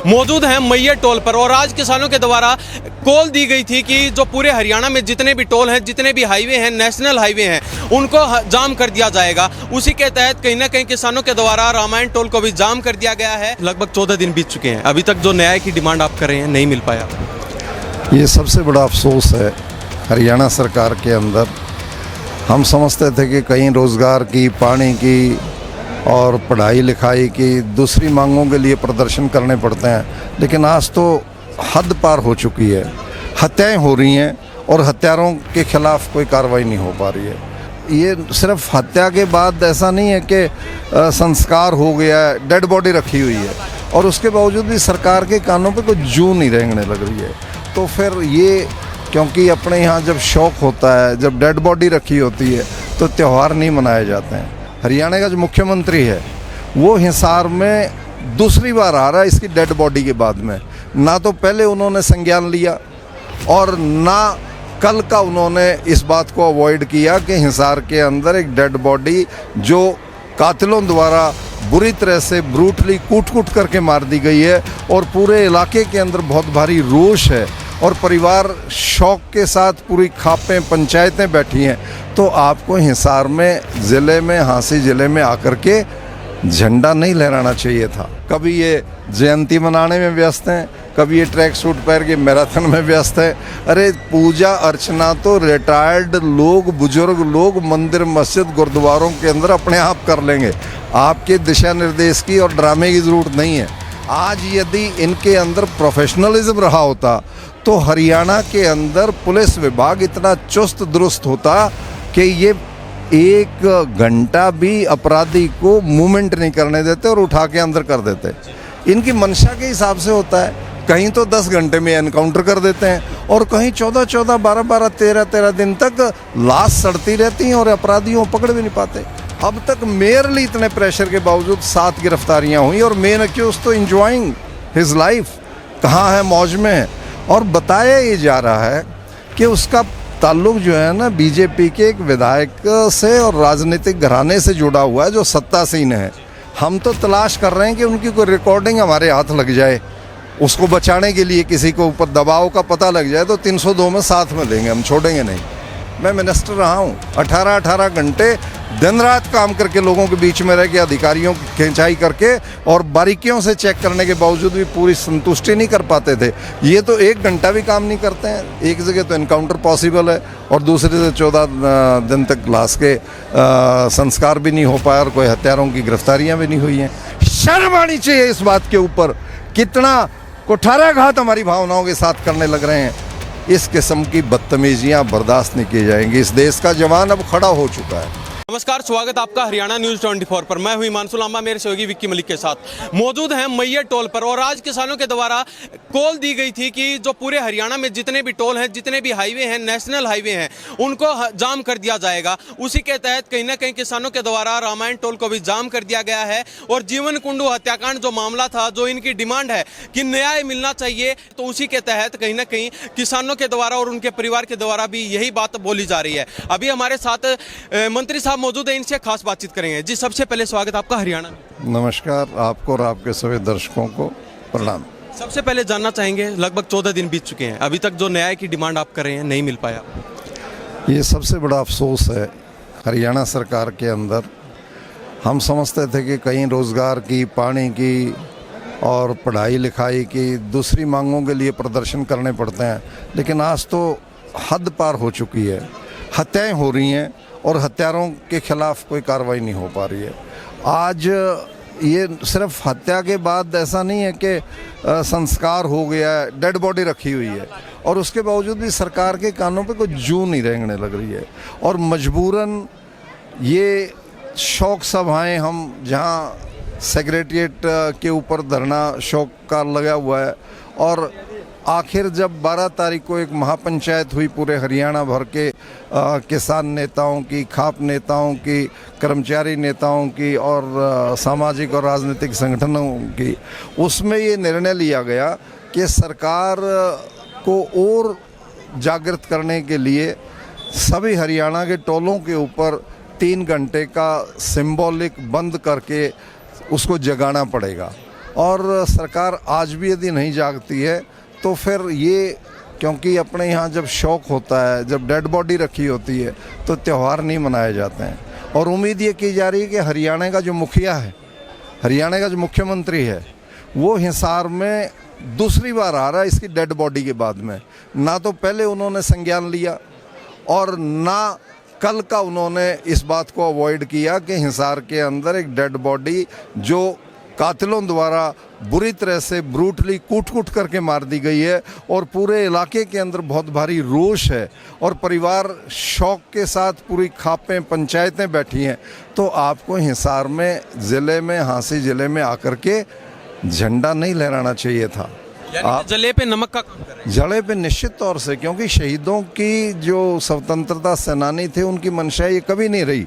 मौजूद हैं मैयर टोल पर और आज किसानों के द्वारा कॉल दी गई थी कि जो पूरे हरियाणा में जितने भी टोल हैं, जितने भी हाईवे हैं, नेशनल हाईवे हैं, उनको जाम कर दिया जाएगा। उसी के तहत कहीं ना कहीं किसानों के द्वारा रामायण टोल को भी जाम कर दिया गया है। लगभग 14 दिन बीत चुके हैं, अभी तक जो न्याय की डिमांड आप कर रहे हैं नहीं मिल पाया। ये सबसे बड़ा अफसोस है हरियाणा सरकार के अंदर। हम समझते थे कि कहीं रोज़गार की, पानी की और पढ़ाई लिखाई की दूसरी मांगों के लिए प्रदर्शन करने पड़ते हैं, लेकिन आज तो हद पार हो चुकी है। हत्याएं हो रही हैं और हत्यारों के खिलाफ कोई कार्रवाई नहीं हो पा रही है। ये सिर्फ हत्या के बाद ऐसा नहीं है कि संस्कार हो गया है, डेड बॉडी रखी हुई है और उसके बावजूद भी सरकार के कानों पे कोई जूं नहीं रेंगने लग रही है। तो फिर ये, क्योंकि अपने यहाँ जब शौक होता है, जब डेड बॉडी रखी होती है तो त्यौहार नहीं मनाए जाते हैं। हरियाणा का जो मुख्यमंत्री है वो हिसार में दूसरी बार आ रहा है इसकी डेड बॉडी के बाद में। ना तो पहले उन्होंने संज्ञान लिया और ना कल का उन्होंने इस बात को अवॉइड किया कि हिसार के अंदर एक डेड बॉडी जो कातिलों द्वारा बुरी तरह से ब्रूटली कूट करके मार दी गई है और पूरे इलाके के अंदर बहुत भारी रोष है और परिवार शौक के साथ, पूरी खापें पंचायतें बैठी हैं। तो आपको हिसार में, ज़िले में, हांसी ज़िले में आकर के झंडा नहीं लहराना चाहिए था। कभी ये जयंती मनाने में व्यस्त हैं, कभी ये ट्रैक सूट पहन के मैराथन में व्यस्त है। अरे पूजा अर्चना तो रिटायर्ड लोग, बुजुर्ग लोग मंदिर, मस्जिद, गुरुद्वारों के अंदर अपने आप कर लेंगे। आपके दिशा निर्देश की और ड्रामे की ज़रूरत नहीं है। आज यदि इनके अंदर प्रोफेशनलिज्म रहा होता तो हरियाणा के अंदर पुलिस विभाग इतना चुस्त दुरुस्त होता कि ये एक घंटा भी अपराधी को मूवमेंट नहीं करने देते और उठा के अंदर कर देते। इनकी मंशा के हिसाब से होता है। कहीं तो 10 घंटे में एनकाउंटर कर देते हैं और कहीं 14-14, 12-12, 13-13 दिन तक लाश सड़ती रहती हैं और अपराधियों को पकड़ भी नहीं पाते। अब तक मेयरली इतने प्रेशर के बावजूद 7 गिरफ्तारियां हुई और मेन अक्यूज तो इंजॉइंग हिज लाइफ, कहाँ है, मौज में है। और बताया ये जा रहा है कि उसका ताल्लुक जो है ना बीजेपी के एक विधायक से और राजनीतिक घराने से जुड़ा हुआ है जो सत्तासीन है। हम तो तलाश कर रहे हैं कि उनकी कोई रिकॉर्डिंग हमारे हाथ लग जाए, उसको बचाने के लिए किसी को ऊपर दबाव का पता लग जाए तो 302 में साथ में देंगे, हम छोड़ेंगे नहीं। मैं मिनिस्टर रहा हूँ, 18-18 घंटे दिन रात काम करके लोगों के बीच में रह के, अधिकारियों की खिंचाई करके और बारीकियों से चेक करने के बावजूद भी पूरी संतुष्टि नहीं कर पाते थे। ये तो 1 घंटा भी काम नहीं करते हैं। एक जगह तो एनकाउंटर पॉसिबल है और दूसरे से 14 दिन तक लाश के संस्कार भी नहीं हो पाया और कोई हत्यारों की गिरफ्तारियां भी नहीं हुई हैं। शर्म आनी चाहिए इस बात के ऊपर। कितना कुठाराघात हमारी भावनाओं के साथ करने लग रहे हैं। इस किस्म की बदतमीजियां बर्दाश्त नहीं की जाएंगी। इस देश का जवान अब खड़ा हो चुका है। नमस्कार, स्वागत आपका हरियाणा न्यूज़ 24 पर। मैं हुई हिमांशु लांबा, मेरे सहयोगी विक्की मलिक के साथ। मौजूद हैं मैयर टोल पर और आज किसानों के द्वारा कॉल दी गई थी कि जो पूरे हरियाणा में जितने भी टोल हैं, जितने भी हाईवे हैं, नेशनल हाईवे हैं, उनको जाम कर दिया जाएगा। उसी के तहत कहीं ना कहीं किसानों के द्वारा रामायण टोल को भी जाम कर दिया गया है और जीवन कुंडू हत्याकांड जो मामला था, जो इनकी डिमांड है कि न्याय मिलना चाहिए, तो उसी के तहत कहीं ना कहीं किसानों के द्वारा और उनके परिवार के द्वारा भी यही बात बोली जा रही है। अभी हमारे साथ मंत्री साहब मौजूद है, इनसे खास बातचीत करेंगे। जी, सबसे पहले स्वागत आपका हरियाणा में। नमस्कार, आपको और आपके सभी दर्शकों को प्रणाम। सबसे पहले जानना चाहेंगे, लगभग 14 दिन बीत चुके हैं, अभी तक जो न्याय की डिमांड आप कर रहे हैं नहीं मिल पाया। ये सबसे बड़ा अफसोस है हरियाणा सरकार के अंदर। हम समझते थे कि कहीं रोज़गार की, पानी की और पढ़ाई लिखाई की दूसरी मांगों के लिए प्रदर्शन करने पड़ते हैं, लेकिन आज तो हद पार हो चुकी है। हत्याएं हो रही हैं और हत्यारों के खिलाफ कोई कार्रवाई नहीं हो पा रही है। आज ये सिर्फ हत्या के बाद ऐसा नहीं है कि संस्कार हो गया है, डेड बॉडी रखी हुई है और उसके बावजूद भी सरकार के कानों पे कोई जूं नहीं रेंगने लग रही है। और मजबूरन ये शौक सभाएं, हम जहां सेक्रेटरिएट के ऊपर धरना शौक का लगा हुआ है और आखिर जब 12 तारीख को एक महापंचायत हुई पूरे हरियाणा भर के किसान नेताओं की, खाप नेताओं की, कर्मचारी नेताओं की और सामाजिक और राजनीतिक संगठनों की, उसमें ये निर्णय लिया गया कि सरकार को और जागृत करने के लिए सभी हरियाणा के टोलों के ऊपर 3 घंटे का सिंबॉलिक बंद करके उसको जगाना पड़ेगा। और सरकार आज भी यदि नहीं जागती है तो फिर ये, क्योंकि अपने यहाँ जब शौक होता है, जब डेड बॉडी रखी होती है तो त्यौहार नहीं मनाए जाते हैं। और उम्मीद ये की जा रही है कि हरियाणा का जो मुखिया है, हरियाणा का जो मुख्यमंत्री है, वो हिसार में दूसरी बार आ रहा है इसकी डेड बॉडी के बाद में। ना तो पहले उन्होंने संज्ञान लिया और ना कल का उन्होंने इस बात को अवॉइड किया कि हिसार के अंदर एक डेड बॉडी जो कातिलों द्वारा बुरी तरह से ब्रूटली कूट कूट करके मार दी गई है और पूरे इलाके के अंदर बहुत भारी रोष है और परिवार शौक के साथ पूरी खापें पंचायतें बैठी हैं। तो आपको हिसार में ज़िले में, हांसी ज़िले में आकर के झंडा नहीं लहराना चाहिए था। आप जले पे नमक का काम कर रहे हैं। जड़े पे निश्चित तौर से, क्योंकि शहीदों की जो स्वतंत्रता सेनानी थे उनकी मंशा ये कभी नहीं रही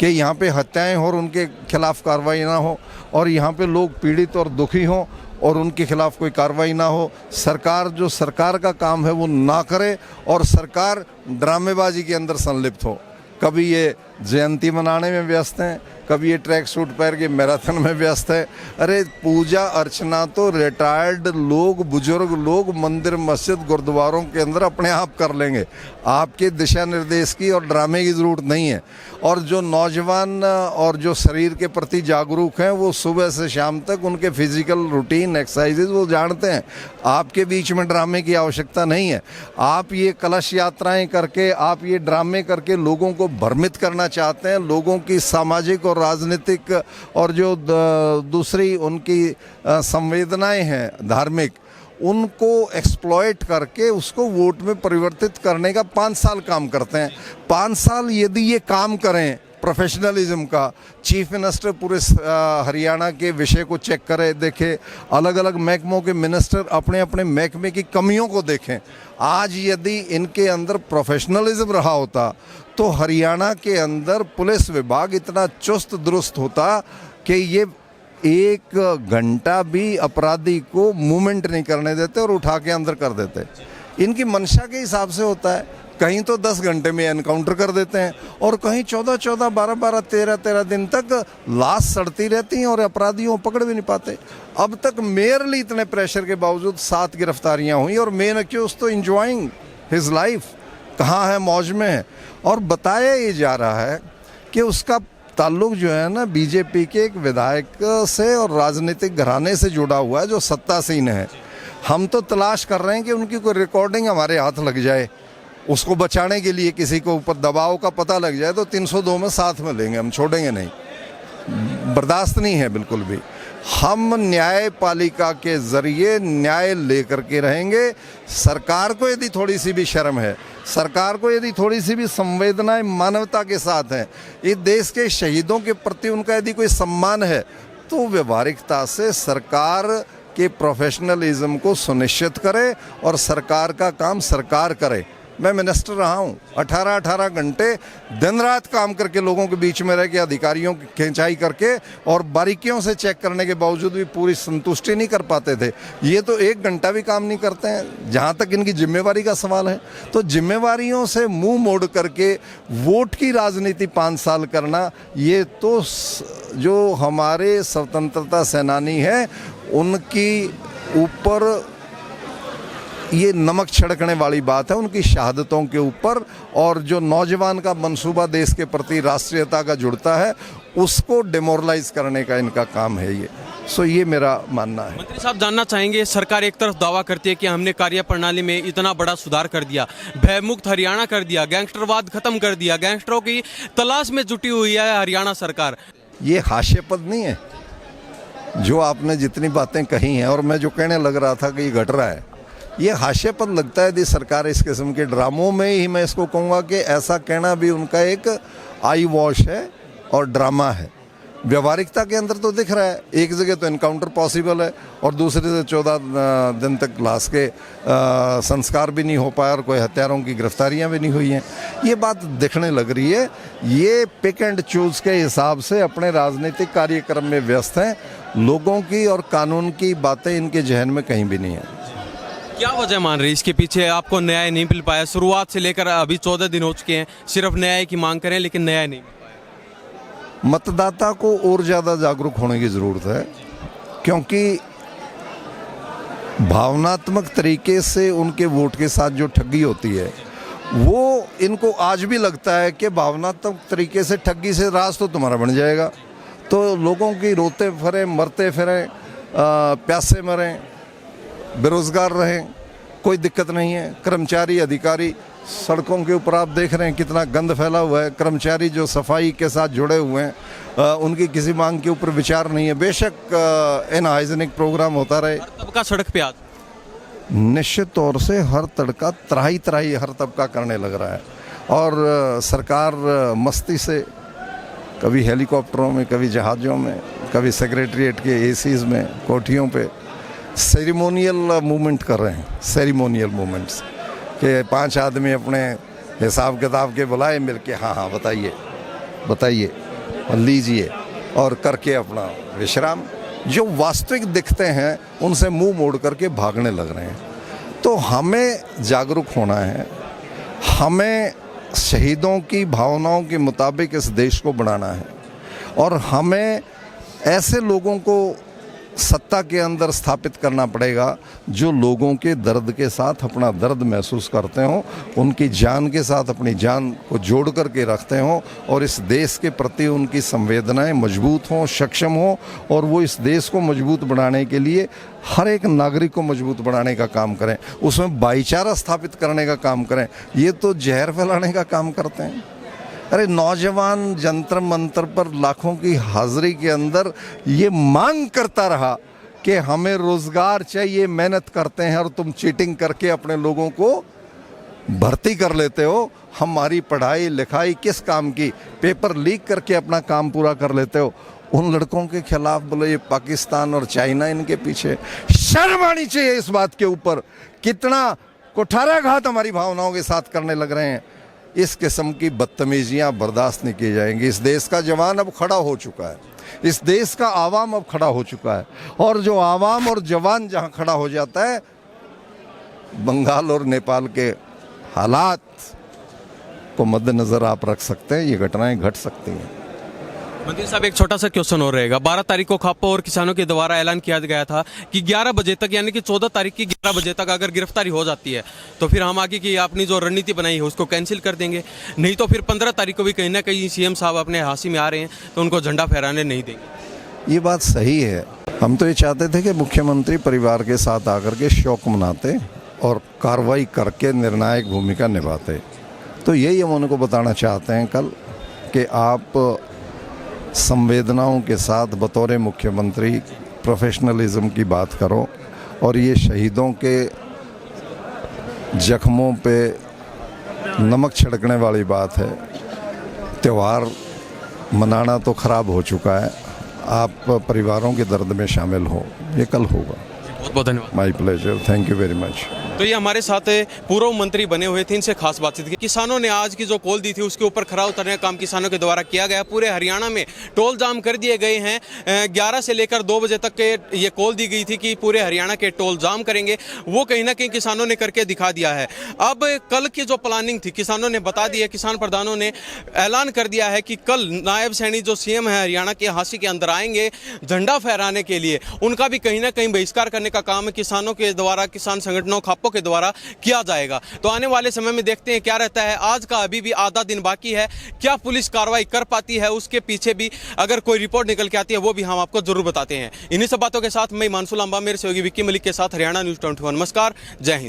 कि यहाँ पे हत्याएं हो और उनके खिलाफ कार्रवाई ना हो, और यहाँ पे लोग पीड़ित और दुखी हों और उनके खिलाफ कोई कार्रवाई ना हो। सरकार जो सरकार का काम है वो ना करे और सरकार ड्रामेबाजी के अंदर संलिप्त हो। कभी ये जयंती मनाने में व्यस्त हैं, कभी ये ट्रैक सूट पहन के मैराथन में व्यस्त है। अरे पूजा अर्चना तो रिटायर्ड लोग, बुजुर्ग लोग मंदिर मस्जिद गुरुद्वारों के अंदर अपने आप कर लेंगे। आपके दिशा निर्देश की और ड्रामे की ज़रूरत नहीं है। और जो नौजवान और जो शरीर के प्रति जागरूक हैं वो सुबह से शाम तक उनके फिजिकल रूटीन एक्सरसाइजेज वो जानते हैं। आपके बीच में ड्रामे की आवश्यकता नहीं है। आप ये कलश यात्राएं करके, आप ये ड्रामे करके लोगों को भ्रमित करना चाहते हैं। लोगों की सामाजिक और राजनीतिक और जो दूसरी उनकी संवेदनाएं हैं धार्मिक, उनको एक्सप्लॉइट करके उसको वोट में परिवर्तित करने का 5 साल काम करते हैं। 5 साल यदि ये काम करें प्रोफेशनलिज्म का, चीफ मिनिस्टर पूरे हरियाणा के विषय को चेक करे, देखे, अलग अलग महकमों के मिनिस्टर अपने अपने महकमे की कमियों को देखें। आज यदि इनके अंदर प्रोफेशनलिज्म रहा होता तो हरियाणा के अंदर पुलिस विभाग इतना चुस्त दुरुस्त होता कि ये 1 घंटा भी अपराधी को मूवमेंट नहीं करने देते और उठा के अंदर कर देते। इनकी मंशा के हिसाब से होता है। कहीं तो 10 घंटे में एनकाउंटर कर देते हैं और कहीं 14-14, 12-12, 13-13 दिन तक लाश सड़ती रहती हैं और अपराधियों को पकड़ भी नहीं पाते। अब तक मेयरली इतने प्रेशर के बावजूद 7 गिरफ्तारियां हुई और मेन अक्यूज तो इंजॉइंग हिज लाइफ, कहाँ है, मौज में है। और बताया ये जा रहा है कि उसका ताल्लुक जो है ना बीजेपी के एक विधायक से और राजनीतिक घराने से जुड़ा हुआ है जो सत्तासीन है। हम तो तलाश कर रहे हैं कि उनकी कोई रिकॉर्डिंग हमारे हाथ लग जाए, उसको बचाने के लिए किसी को ऊपर दबाव का पता लग जाए तो 302 में साथ में लेंगे, हम छोड़ेंगे नहीं, बर्दाश्त नहीं है बिल्कुल भी। हम न्यायपालिका के जरिए न्याय लेकर के रहेंगे। सरकार को यदि थोड़ी सी भी शर्म है, सरकार को यदि थोड़ी सी भी संवेदनाएं मानवता के साथ हैं, इस देश के शहीदों के प्रति उनका यदि कोई सम्मान है, तो व्यवहारिकता से सरकार के प्रोफेशनलिज्म को सुनिश्चित करे और सरकार का काम सरकार करे। मैं मिनिस्टर रहा हूँ, 18-18 घंटे दिन रात काम करके लोगों के बीच में रह के अधिकारियों की खिंचाई करके और बारीकियों से चेक करने के बावजूद भी पूरी संतुष्टि नहीं कर पाते थे। ये तो 1 घंटा भी काम नहीं करते हैं। जहाँ तक इनकी जिम्मेवारी का सवाल है तो जिम्मेवारियों से मुंह मोड़ करके वोट की राजनीति 5 साल करना, ये तो जो हमारे स्वतंत्रता सेनानी हैं उनकी ऊपर ये नमक छिड़कने वाली बात है, उनकी शहादतों के ऊपर। और जो नौजवान का मंसूबा देश के प्रति राष्ट्रीयता का जुड़ता है उसको डिमोरलाइज करने का इनका काम है ये। सो ये मेरा मानना है। मंत्री साहब जानना चाहेंगे, सरकार एक तरफ दावा करती है कि हमने कार्य प्रणाली में इतना बड़ा सुधार कर दिया, भयमुक्त हरियाणा कर दिया, गैंगस्टरवाद खत्म कर दिया, गैंगस्टरों की तलाश में जुटी हुई है हरियाणा सरकार। ये हास्यास्पद नहीं है जो आपने जितनी बातें कही हैं, और मैं जो कहने लग रहा था कि ये घट रहा है, ये हास्यास्पद लगता है। यदि सरकार इस किस्म के ड्रामों में ही, मैं इसको कहूँगा कि ऐसा कहना भी उनका एक आई वॉश है और ड्रामा है। व्यवहारिकता के अंदर तो दिख रहा है, एक जगह तो एनकाउंटर पॉसिबल है और दूसरे से 14 दिन तक लाश के संस्कार भी नहीं हो पाया और कोई हत्यारों की गिरफ्तारियां भी नहीं हुई हैं। ये बात दिखने लग रही है। ये पिक एंड चूज के हिसाब से अपने राजनीतिक कार्यक्रम में व्यस्त हैं। लोगों की और कानून की बातें इनके जहन में कहीं भी नहीं है। क्या वजह मान रही है इसके पीछे? आपको न्याय नहीं मिल पाया, शुरुआत से लेकर अभी 14 दिन हो चुके हैं, सिर्फ न्याय की मांग करें लेकिन न्याय नहीं मिल पाया। मतदाता को और ज़्यादा जागरूक होने की ज़रूरत है, क्योंकि भावनात्मक तरीके से उनके वोट के साथ जो ठगी होती है, वो इनको आज भी लगता है कि भावनात्मक तरीके से ठगी से राज तो तुम्हारा बन जाएगा, तो लोगों की रोते फिरें, मरते फिरें, प्यासे मरें, बेरोज़गार रहें, कोई दिक्कत नहीं है। कर्मचारी अधिकारी सड़कों के ऊपर आप देख रहे हैं कितना गंद फैला हुआ है। कर्मचारी जो सफाई के साथ जुड़े हुए हैं, उनकी किसी मांग के ऊपर विचार नहीं है। बेशक इनहाइजीनिक प्रोग्राम होता रहे, तबका सड़क पे आज निश्चित तौर से हर तड़का त्राही त्राही हर तबका करने लग रहा है। और सरकार मस्ती से कभी हेलीकॉप्टरों में, कभी जहाज़ों में, कभी सेक्रेटरीट के एसीज़ में, कोठियों पे सेरिमोनियल मूवमेंट कर रहे हैं। सेरिमोनियल मूवमेंट्स कि 5 आदमी अपने हिसाब किताब के बुलाए, मिल के हाँ बताइए बताइए और लीजिए और करके अपना विश्राम। जो वास्तविक दिखते हैं उनसे मुंह मोड़ करके भागने लग रहे हैं। तो हमें जागरूक होना है, हमें शहीदों की भावनाओं के मुताबिक इस देश को बढ़ाना है और हमें ऐसे लोगों को सत्ता के अंदर स्थापित करना पड़ेगा जो लोगों के दर्द के साथ अपना दर्द महसूस करते हों, उनकी जान के साथ अपनी जान को जोड़ करके रखते हों और इस देश के प्रति उनकी संवेदनाएं मजबूत हों, सक्षम हों और वो इस देश को मजबूत बनाने के लिए हर एक नागरिक को मजबूत बनाने का काम करें, उसमें भाईचारा स्थापित करने का काम करें। ये तो जहर फैलाने का काम करते हैं। अरे नौजवान जंतर मंतर पर लाखों की हाजिरी के अंदर ये मांग करता रहा कि हमें रोज़गार चाहिए, मेहनत करते हैं और तुम चीटिंग करके अपने लोगों को भर्ती कर लेते हो। हमारी पढ़ाई लिखाई किस काम की, पेपर लीक करके अपना काम पूरा कर लेते हो। उन लड़कों के खिलाफ बोले ये पाकिस्तान और चाइना इनके पीछे। शर्म आनी चाहिए इस बात के ऊपर, कितना कुठाराघात हमारी भावनाओं के साथ करने लग रहे हैं। इस किस्म की बदतमीजियां बर्दाश्त नहीं की जाएंगी। इस देश का जवान अब खड़ा हो चुका है, इस देश का आवाम अब खड़ा हो चुका है और जो आवाम और जवान जहां खड़ा हो जाता है, बंगाल और नेपाल के हालात को मद्देनज़र आप रख सकते हैं, ये घटनाएं घट सकती हैं। मंत्री साहब, एक छोटा सा क्वेश्चन और रहेगा। 12 तारीख को खापा और किसानों के द्वारा ऐलान किया गया था कि 11 बजे तक, यानी कि 14 तारीख की 11 बजे तक अगर गिरफ्तारी हो जाती है तो फिर हम आगे की अपनी जो रणनीति बनाई है उसको कैंसिल कर देंगे, नहीं तो फिर 15 तारीख को भी कहीं ना कहीं सीएम साहब अपने हांसी में आ रहे हैं तो उनको झंडा फहराने नहीं देंगे। ये बात सही है। हम तो ये चाहते थे कि मुख्यमंत्री परिवार के साथ आकर के शोक मनाते और कार्रवाई करके निर्णायक भूमिका निभाते। तो यही हम उनको बताना चाहते हैं कल कि आप संवेदनाओं के साथ बतौर मुख्यमंत्री प्रोफेशनलिज्म की बात करो और ये शहीदों के जख्मों पे नमक छिड़कने वाली बात है। त्यौहार मनाना तो ख़राब हो चुका है, आप परिवारों के दर्द में शामिल हो, ये कल होगा। बहुत बहुत धन्यवाद। My pleasure, thank you very much. तो ये हमारे साथ पूर्व मंत्री बने हुए थे, इनसे खास बातचीत की। किसानों ने आज की जो कॉल दी थी उसके ऊपर खरा उतरने का काम किसानों के द्वारा किया गया। पूरे हरियाणा में टोल जाम कर दिए गए हैं। 11 से लेकर 2 बजे तक के ये कॉल दी गई थी कि पूरे हरियाणा के टोल जाम करेंगे, वो कहीं ना कहीं किसानों ने करके दिखा दिया है। अब कल की जो प्लानिंग थी किसानों ने बता दी है, किसान प्रधानों ने ऐलान कर दिया है कि कल नायब सैनी जो सीएम है हरियाणा के हांसी के अंदर आएंगे झंडा फहराने के लिए। उनका भी कहीं ना कहीं बहिष्कार करने का काम किसानों के द्वारा, किसान संगठनों खापों के द्वारा किया जाएगा। तो आने वाले समय में देखते हैं क्या रहता है। आज का अभी भी आधा दिन बाकी है, क्या पुलिस कार्रवाई कर पाती है, उसके पीछे भी अगर कोई रिपोर्ट निकल के आती है वो भी हम आपको जरूर बताते हैं। इन्हीं सब बातों के साथ मैं हिमांशु लांबा, मेरे सहयोगी विक्की मलिक के साथ हरियाणा न्यूज़ 24। नमस्कार, जय हिंद।